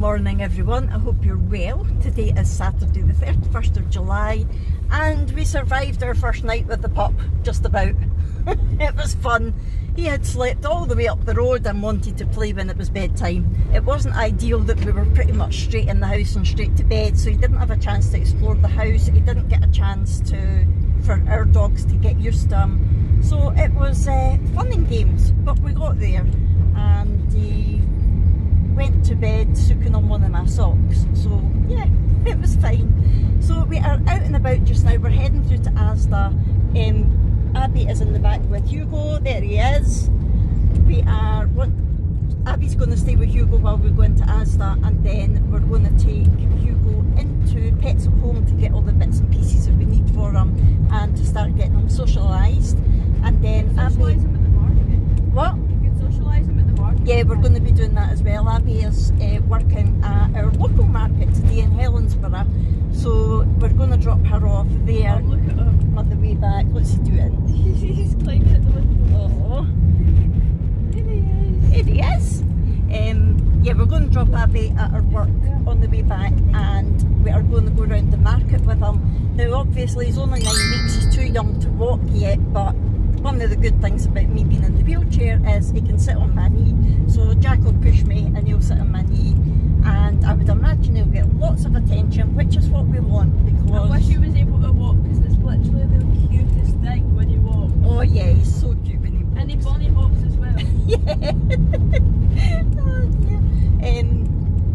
morning everyone, I hope you're well. Today is Saturday the 31st of July and we survived our first night with the pup, just about. It was fun. He had slept all the way up the road and wanted to play when it was bedtime. It wasn't ideal that we were pretty much straight in the house and straight to bed, so he didn't have a chance to explore the house. He didn't get a chance for our dogs to get used to him. So it was fun and games, but we got there and he went to bed sucking on one of my socks, so yeah, it was fine. So we are out and about just now. We're heading through to Asda. Abby is in the back with Hugo. There he is. Abby's going to stay with Hugo while we go into Asda, and then we're going to take Hugo into Pets at Home to get all the bits and pieces that we need for him and to start getting him socialised. And then Socialise him at the market. What? You can socialise him at the market. Yeah, we're going to be doing that as well. Abby is working at our local market today in Helensburgh, so we're going to drop her off there. Oh, look at him. On the way back. What's he doing? He's climbing at the window. Oh, Here he is. here he is. Yeah, we're going to drop Abby at her work on the way back, and we are going to go around the market with him. Now obviously he's only 9 weeks, he's too young to walk yet, but one of the good things about me being in the wheelchair is he can sit on my knee. So Jack will push me and he'll sit on my knee, and I would imagine he'll get lots of attention, which is what we want, because I wish he was able to walk, because it's literally the cutest thing when he walks. oh yeah, he's so cute when he walks. And he bunny hops as well. Yeah. Oh, dear.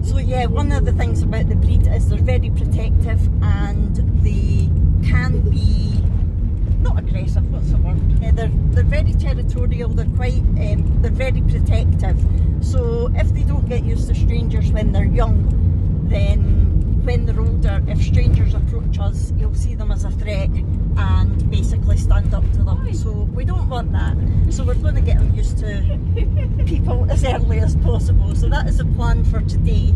So yeah, one of the things about the breed is they're very protective, and they can be not aggressive. What's the word? They're very territorial. They're quite they're very protective. So if they don't get used to strangers when they're young, then when they're older, if strangers approach us, you'll see them as a threat and basically stand up to them. So we don't want that. So we're going to get them used to people as early as possible. So that is the plan for today.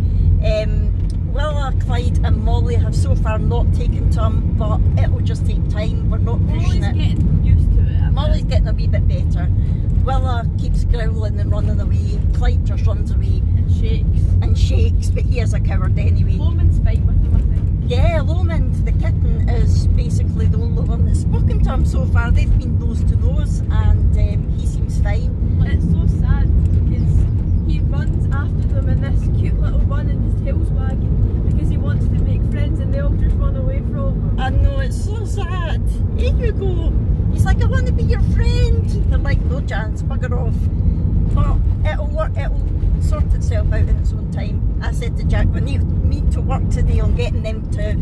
Willa, Clyde and Molly have so far not taken to him, but it will just take time. We're not pushing it. Molly's getting used to it. Molly's getting a wee bit better. Willa keeps growling and running away. Clyde just runs away And shakes. but he is a coward anyway. Lomond's fine with him, I think. Yeah, Lomond, the kitten, is basically the only one that's spoken to him so far. They've been nose to nose, and he seems fine. It's so sad because he runs after them in this cute little run and his tail's wagging because he wants to make friends and they all just run away from him. I know, it's so sad. Here you go. He's like, I want to be your friend. They're like, no chance, bugger off. But it'll work, it'll sort itself out in its own time. I said to Jack, we need to work today on getting them to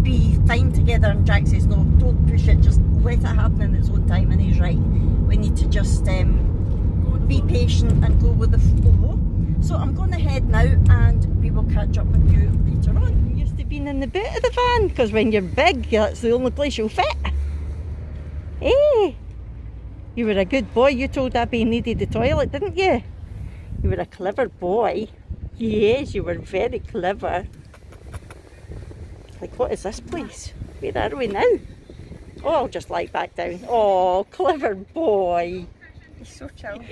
be fine together, and Jack says, no, don't push it, just let it happen in its own time, and he's right. We need to just be patient and go with the flow. So I'm going to head now and we will catch up with you later on. You're used to being in the boot of the van, because when you're big, that's the only place you'll fit. Hey, you were a good boy. You told Abby he needed the toilet, didn't you? You were a clever boy. Yes, you were very clever. Like, what is this place? Where are we now? Oh, I'll just lie back down. Oh, clever boy. He's so chill.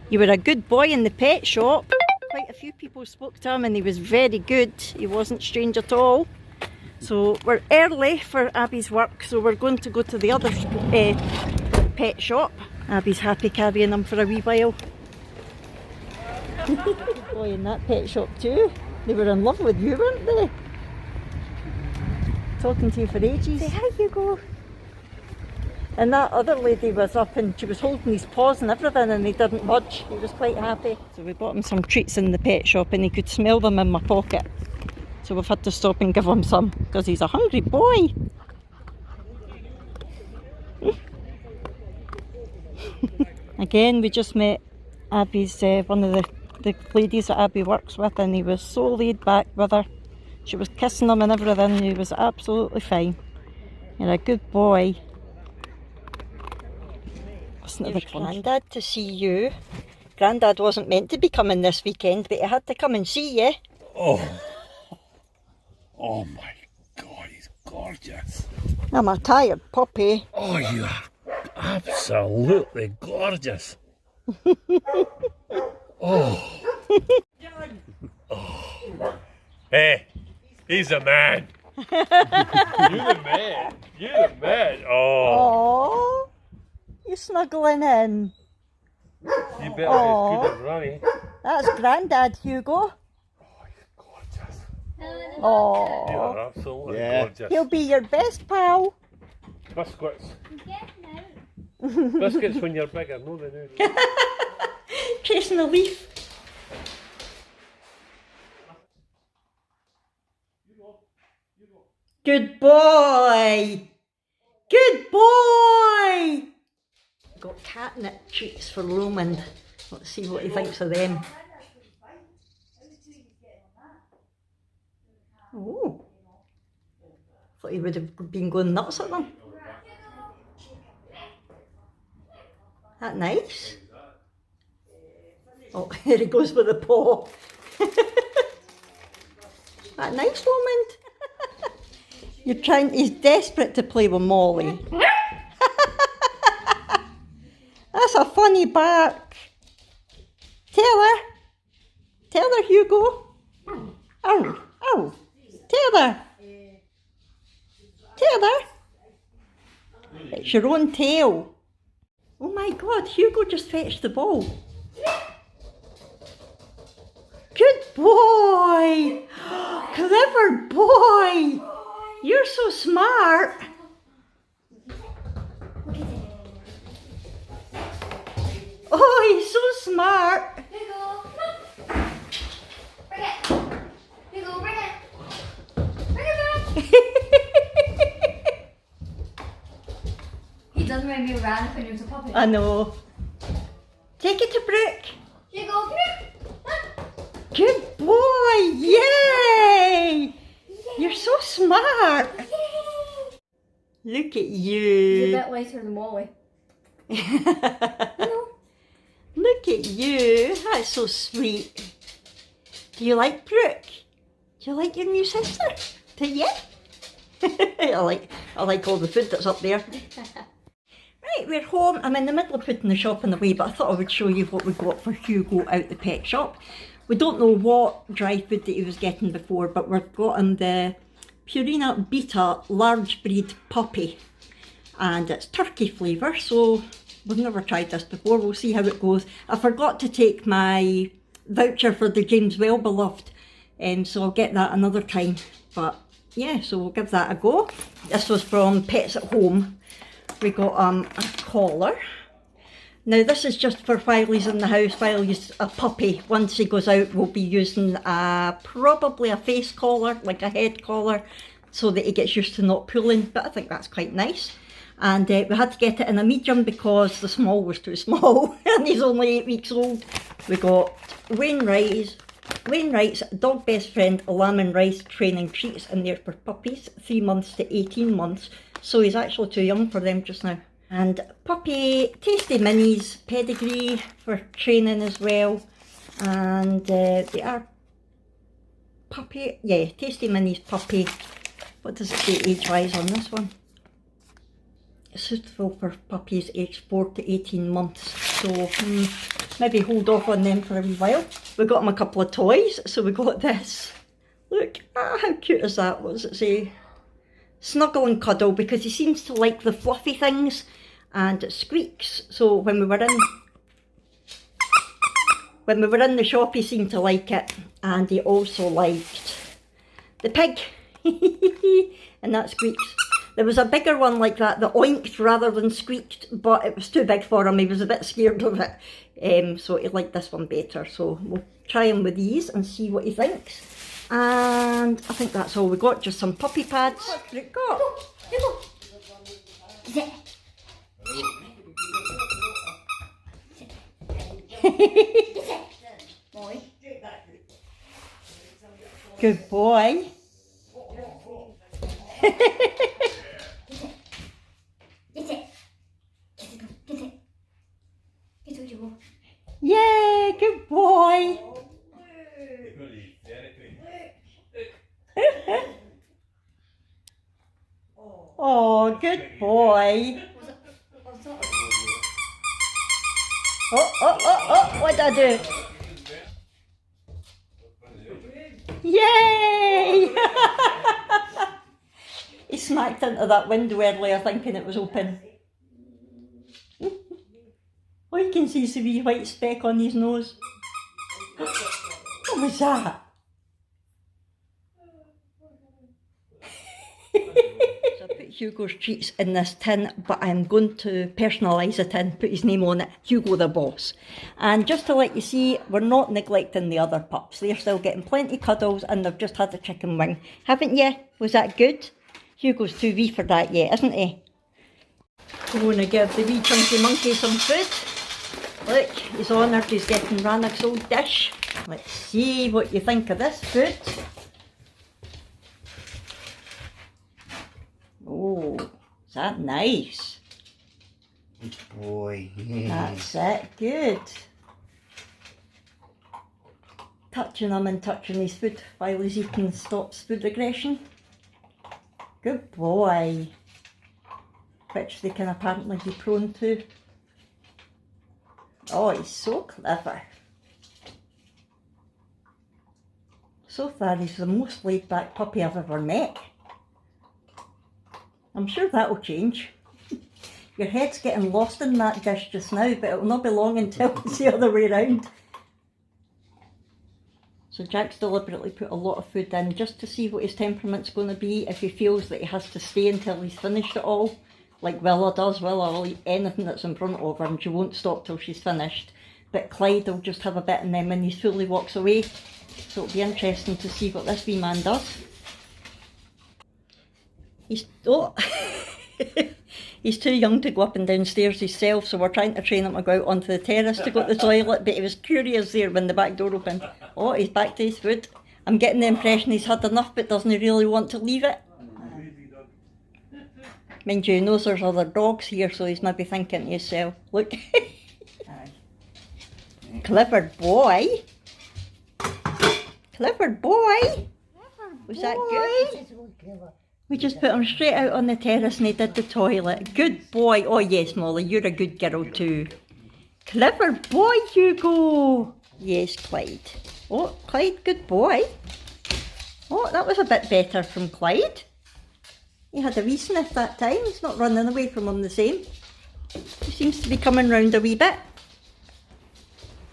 You were a good boy in the pet shop. Quite a few people spoke to him and he was very good. He wasn't strange at all. So we're early for Abby's work, so we're going to go to the other pet shop. Abby's happy carrying him for a wee while. Good boy in that pet shop too. They were in love with you, weren't they? Talking to you for ages. Say hi, Hugo. And that other lady was up and she was holding his paws and everything, and he didn't budge. He was quite happy. So we bought him some treats in the pet shop and he could smell them in my pocket. So we've had to stop and give him some because he's a hungry boy. Again, we just met Abby's, one of the ladies that Abby works with, and he was so laid back with her. She was kissing him and everything. He was absolutely fine. You're a good boy. Listen to the Grandad to see you. Grandad wasn't meant to be coming this weekend, but he had to come and see you. Oh my God, he's gorgeous. I'm a tired puppy. Oh, you are absolutely gorgeous. Oh. Oh. Hey, he's a man. You're the man. You're the man. Oh. Oh, you snuggling in. You better be as good as Ronnie. That's Grandad Hugo. Oh, he's gorgeous. You Oh, are absolutely Yeah. gorgeous. he'll be your best pal. Biscuits. Biscuits when you're bigger, no they do. Chasing the leaf. Good boy. Good boy. Got catnip treats for Lomond. Let's see what he thinks of them. Oh. Thought he would have been going nuts at them. That nice? Oh, here he goes with the paw. That nice, Lomond? He's desperate to play with Molly. That's a funny bark. Tell her, Hugo. Oh, oh, tell her. It's your own tail. Oh my God, Hugo just fetched the ball. Good boy. Clever boy. You're so smart. Oh, he's so smart. Hugo, bring it. Hugo, bring it. Bring it back. He doesn't remind me of Randy when he was a puppy. I know. Take it to Brooke. Hugo, come here. Good boy. Yay. You're so smart. Look at He's you. a bit lighter than Molly. Look at you. That's so sweet. Do you like Brooke? Do you like your new sister? Do you? I like all the food that's up there. Right, we're home. I'm in the middle of putting the shopping away, but I thought I would show you what we got for Hugo out the pet shop. We don't know what dry food that he was getting before, but we've got him the Purina Beta large breed puppy, and it's turkey flavour, so we've never tried this before. We'll see how it goes. I forgot to take my voucher for the James Wellbeloved, so I'll get that another time, but yeah, so we'll give that a go. This was from Pets at Home. We got a collar. Now this is just for while he's in the house, while he's a puppy. Once he goes out, we'll be using probably a face collar, like a head collar, so that he gets used to not pulling, but I think that's quite nice. And we had to get it in a medium because the small was too small, and he's only 8 weeks old. We got Wainwright's Dog Best Friend Lamb and Rice training treats in there for puppies, 3 months to 18 months, so he's actually too young for them just now. And puppy Tasty Minis pedigree for training as well. And they are puppy, yeah, Tasty Minis puppy. What does it say age-wise on this one? It's suitable for puppies aged 4 to 18 months. So maybe hold off on them for a wee while. We got him a couple of toys. So we got this. Look, how cute is that? What does it say? Snuggle and cuddle, because he seems to like the fluffy things. And it squeaks, so when we were in the shop he seemed to like it, and he also liked the pig. And that squeaks. There was a bigger one like that oinked rather than squeaked, but it was too big for him. He was a bit scared of it, so he liked this one better. So we'll try him with these and see what he thinks. And I think that's all we got, just some puppy pads. What's it got? Good boy. Yeah, good boy. Oh, good boy. Oh, what did I do? Yay! He smacked into that window earlier thinking it was open. All you can see is a wee white speck on his nose. What was that? So I put Hugo's treats in this tin, but I'm going to personalise the tin, put his name on it, Hugo the boss. And just to let you see, we're not neglecting the other pups. They're still getting plenty of cuddles and they've just had a chicken wing. Haven't you? Was that good? Hugo's too wee for that yet, isn't he? We're going to give the wee chunky monkey some food. Look, he's honoured he's getting Rannoch's old dish. Let's see what you think of this food. Oh, is that nice? Good boy. That's it, good. Touching him and touching his food while he's eating stops food aggression. Good boy. Which they can apparently be prone to. Oh, he's so clever. So far he's the most laid back puppy I've ever met. I'm sure that'll change. Your head's getting lost in that dish just now, but it'll not be long until it's the other way around. So Jack's deliberately put a lot of food in just to see what his temperament's going to be if he feels that he has to stay until he's finished it all. Like Willa does. Willa will eat anything that's in front of her and she won't stop till she's finished. But Clyde will just have a bit and then when he fully walks away. So it'll be interesting to see what this wee man does. He's too young to go up and downstairs himself, so we're trying to train him to go out onto the terrace to go to the toilet, but he was curious there when the back door opened. Oh, he's back to his food. I'm getting the impression he's had enough but doesn't really want to leave it. Mind you, he knows there's other dogs here, so he's maybe thinking to himself, look. Clever boy. Clever boy. Was that good? We just put him straight out on the terrace and he did the toilet. Good boy. Oh yes, Molly, you're a good girl too. Clever boy, Hugo. Yes, Clyde. Oh, Clyde, good boy. Oh, that was a bit better from Clyde. He had a wee sniff that time. He's not running away from him the same. He seems to be coming round a wee bit.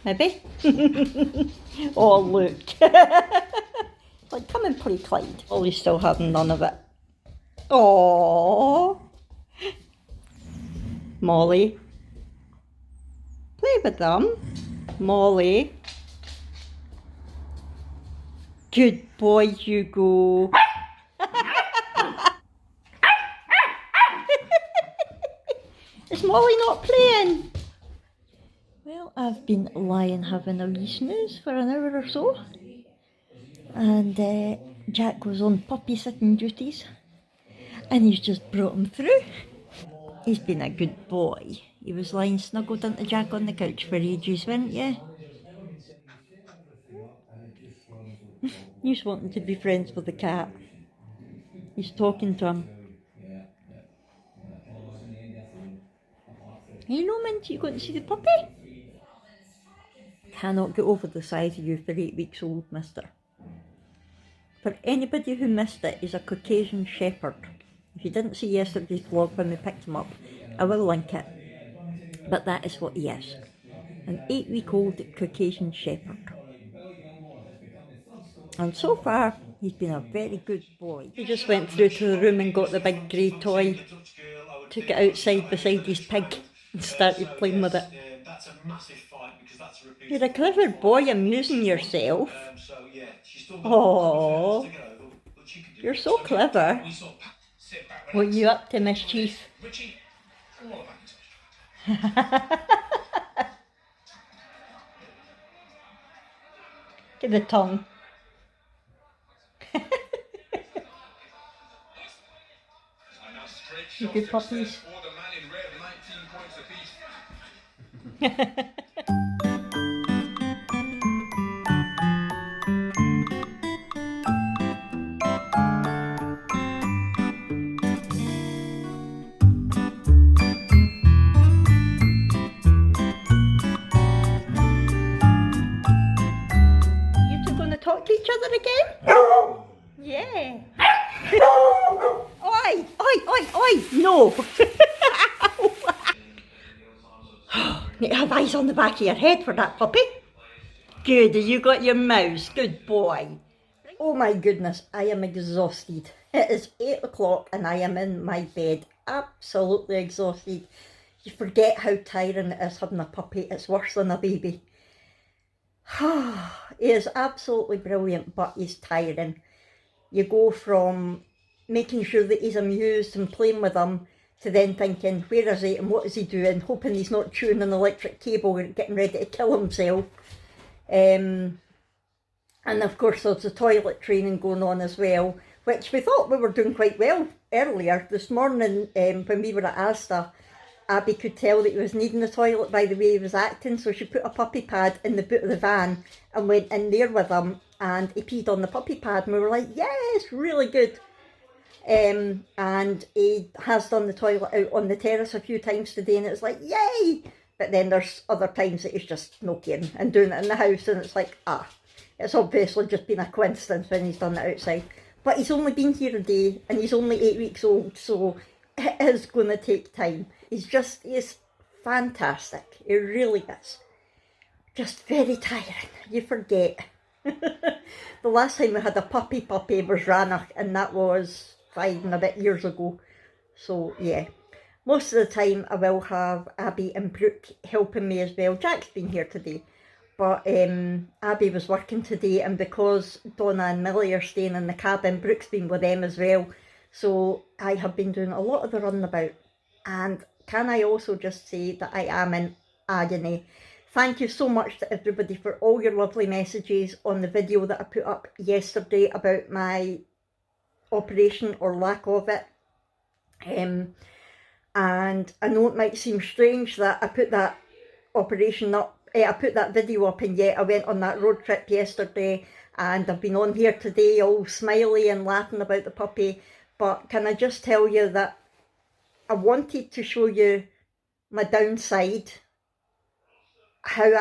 Maybe. Oh, look. Like, come and play, Clyde. Ollie's still having none of it. Oh, Molly. Play with them. Molly. Good boy, Hugo. Is Molly not playing? Well, I've been lying having a wee snooze for an hour or so. And Jack was on puppy sitting duties. And he's just brought him through. He's been a good boy. He was lying snuggled into Jack on the couch for ages, weren't you? He's wanting to be friends with the cat. He's talking to him. Hey Lomond, you going to see the puppy? Cannot get over the size of you for 8 weeks old, mister. For anybody who missed it, he's a Caucasian Shepherd. If you didn't see yesterday's vlog when we picked him up, I will link it. But that is what he is. An 8-week-old Caucasian Shepherd. And so far, he's been a very good boy. He just went through to the room and got the big grey toy, took it outside beside his pig and started playing with it. You're a clever boy amusing yourself. Oh, you're so clever. What are you up to, mischief? Get the tongue. You good puppies. Talk to each other again? Yeah. Oi, oi, oi, oi, no. Need to have eyes on the back of your head for that puppy. Good, you got your mouse, good boy. Oh my goodness, I am exhausted. It is 8 o'clock and I am in my bed, absolutely exhausted. You forget how tiring it is having a puppy, it's worse than a baby. He is absolutely brilliant, but he's tiring. You go from making sure that he's amused and playing with him to then thinking, where is he and what is he doing, hoping he's not chewing an electric cable and getting ready to kill himself. And of course there's the toilet training going on as well, which we thought we were doing quite well earlier. This morning when we were at Asda, Abby could tell that he was needing the toilet by the way he was acting, so she put a puppy pad in the boot of the van and went in there with him and he peed on the puppy pad and we were like, yes, really good. And he has done the toilet out on the terrace a few times today and it's like, yay! But then there's other times that he's just no caring and doing it in the house and it's like, it's obviously just been a coincidence when he's done it outside. But he's only been here a day and he's only 8 weeks old, so it is going to take time. He's fantastic. He really is. Just very tiring. You forget. The last time we had a puppy was Ranach and that was 5 and a bit years ago. So yeah. Most of the time I will have Abby and Brooke helping me as well. Jack's been here today. But Abby was working today and because Donna and Millie are staying in the cabin, Brooke's been with them as well. So I have been doing a lot of the runabout. And can I also just say that I am in agony. Thank you so much to everybody for all your lovely messages on the video that I put up yesterday about my operation or lack of it. And I know it might seem strange that I put that operation up, I put that video up and yet I went on that road trip yesterday and I've been on here today all smiley and laughing about the puppy. But can I just tell you that I wanted to show you my downside, how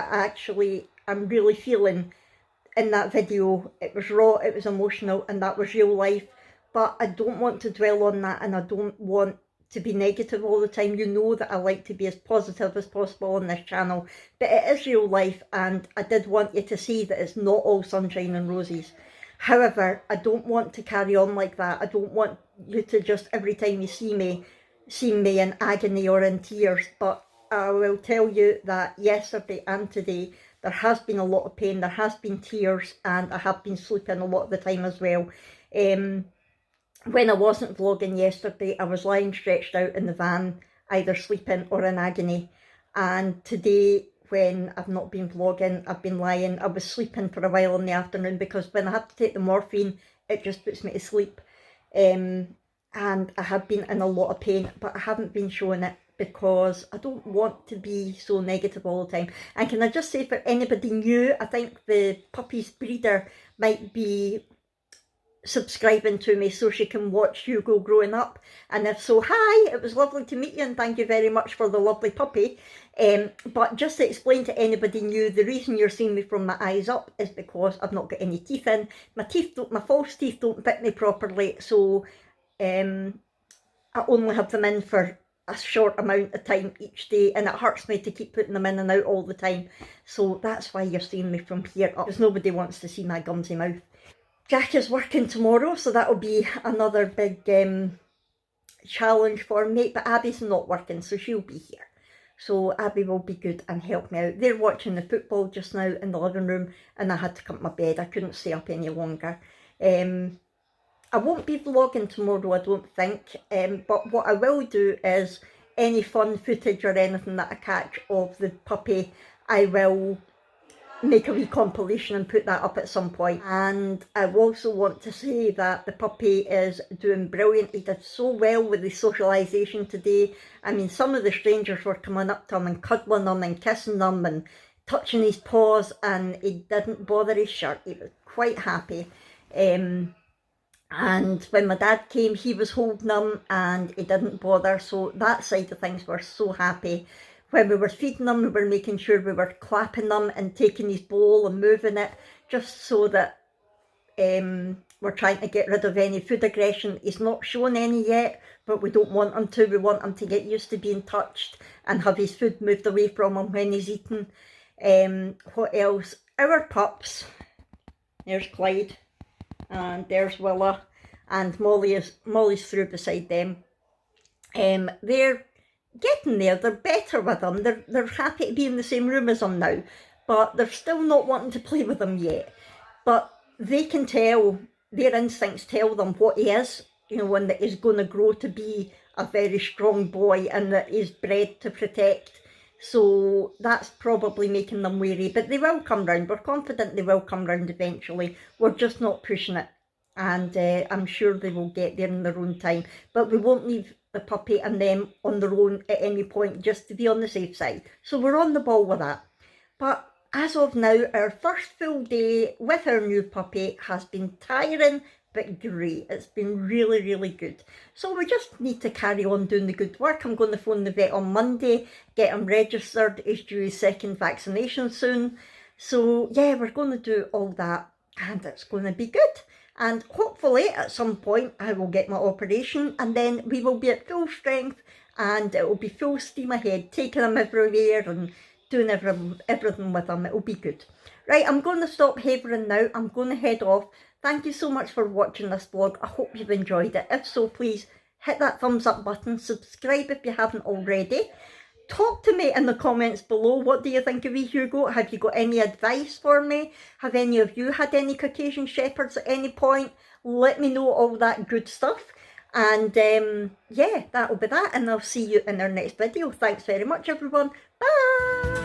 I'm really feeling in that video. It was raw, it was emotional, and that was real life. But I don't want to dwell on that and I don't want to be negative all the time. You know that I like to be as positive as possible on this channel. But it is real life and I did want you to see that it's not all sunshine and roses. However, I don't want to carry on like that. I don't want you to just, every time you see me in agony or in tears. But I will tell you that yesterday and today there has been a lot of pain, there has been tears, and I have been sleeping a lot of the time as well. When I wasn't vlogging yesterday, I was lying stretched out in the van, either sleeping or in agony. And today, when I've not been vlogging, I've been lying. I was sleeping for a while in the afternoon because when I have to take the morphine, it just puts me to sleep. And I have been in a lot of pain, but I haven't been showing it because I don't want to be so negative all the time. And can I just say, for anybody new, I think the puppy's breeder might be subscribing to me so she can watch Hugo growing up. And if so, hi, it was lovely to meet you and thank you very much for the lovely puppy. But just to explain to anybody new, the reason you're seeing me from my eyes up is because I've not got any teeth in. My false teeth don't fit me properly, so I only have them in for a short amount of time each day and it hurts me to keep putting them in and out all the time. So that's why you're seeing me from here up, because nobody wants to see my gumsy mouth. Jack is working tomorrow, so that'll be another big challenge for me, but Abby's not working, so she'll be here. So Abby will be good and help me out. They're watching the football just now in the living room and I had to come to my bed. I couldn't stay up any longer. I won't be vlogging tomorrow, I don't think, but what I will do is any fun footage or anything that I catch of the puppy, I will make a wee compilation and put that up at some point. And I also want to say that the puppy is doing brilliant. He did so well with the socialisation today. I mean, some of the strangers were coming up to him and cuddling him and kissing him and touching his paws, and he didn't bother his shirt. He was quite happy. And when my dad came, he was holding him and he didn't bother, so that side of things were so happy. When we were feeding him, we were making sure we were clapping him and taking his bowl and moving it, just so that we're trying to get rid of any food aggression. He's not shown any yet, but we don't want him to. We want him to get used to being touched and have his food moved away from him when he's eating. What else? Our pups. There's Clyde, and there's Willa, and Molly's through beside them. They're getting there. They're better with him. They're happy to be in the same room as him now, but they're still not wanting to play with him yet. But they can tell, their instincts tell them what he is, you know, and that he's going to grow to be a very strong boy and that he's bred to protect. So that's probably making them wary, but they will come round. We're confident they will come round eventually. We're just not pushing it, and I'm sure they will get there in their own time. But we won't leave the puppy and them on their own at any point, just to be on the safe side. So we're on the ball with that. But as of now, our first full day with our new puppy has been tiring, but great. It's been really, really good. So we just need to carry on doing the good work. I'm going to phone the vet on Monday, get him registered. He's due his second vaccination soon. So yeah, we're going to do all that, and it's going to be good. And hopefully at some point I will get my operation, and then we will be at full strength, and it will be full steam ahead, taking him everywhere and doing everything with him. It will be good. Right, I'm going to stop havering now. I'm going to head off. Thank you so much for watching this vlog. I hope you've enjoyed it. If so, please hit that thumbs up button. Subscribe if you haven't already. Talk to me in the comments below. What do you think of me, Hugo? Have you got any advice for me? Have any of you had any Caucasian Shepherds at any point? Let me know all that good stuff. And yeah, that'll be that. And I'll see you in our next video. Thanks very much, everyone. Bye!